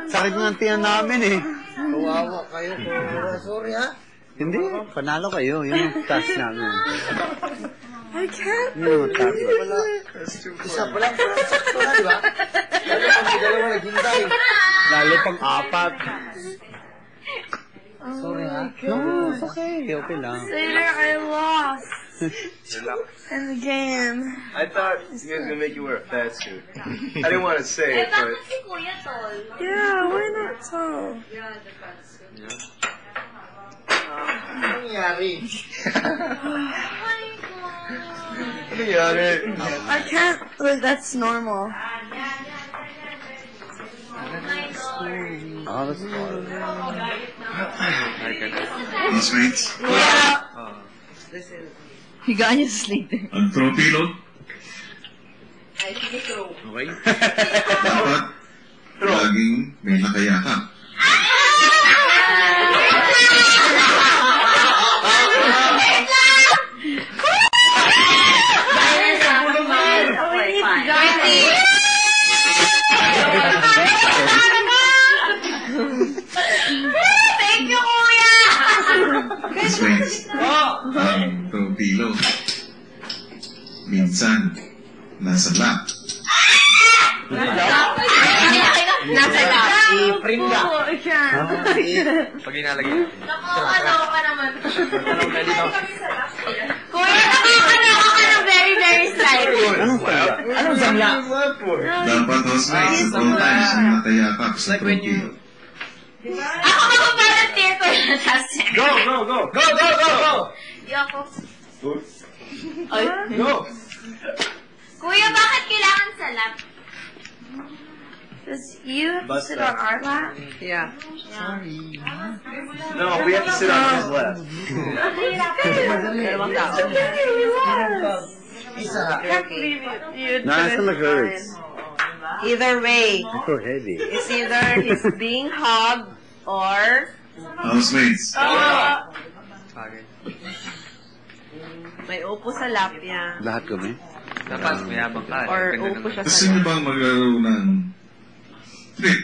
Sakit ng tiyan namin eh. Kawawa kayo. Sorry ha. Hindi, panalo kayo. Yun yung task namin. I can't. Yun yung task. Isa pa lang. Sakto na, di ba? Lalo pag may dalawa naghintay. Lalo pang apat. Sorry ha. No, it's okay. Okay lang. Sailor, I lost in the game. I thought he was gonna make you wear a fat suit. I didn't want to say it, but Yeah, why not so? Ano nangyari? ano nangyari? I can't. Like, that's normal. Oh, that's fun. Classmates, Higaan niya sa slate. ang trophy lo. Okay? Dapat laging may nakayakap. Thank you, Kuya! Classmates, ang trophy lo. Minsan, nasa lap. Nasa lap. I-print ka. I can't. Pag inalagay. Ano ka naman? Kuya, nakakalawa ka ng very, very slightly. Anong samla? Dapat housemates at all times may nakayakap sa trophy lo. Ako mag-volunteer ko na tapos. Go, go, go! Go, go, go, go! Di ako. Ay. Go! Kuya, bakit kailangan sa lap? Because you have to sit on our lap? Yeah. No, we have to sit on his lap. Dalawang tao. Isa ha. No, it still hurts. Either way, It's so heavy. it's either he's being hugged or Housemates, may upo sa lap niya. Lahat kami. Dapat mayabang ka. Or upo siya gusto sa niyo lap. bang maglaro ng trick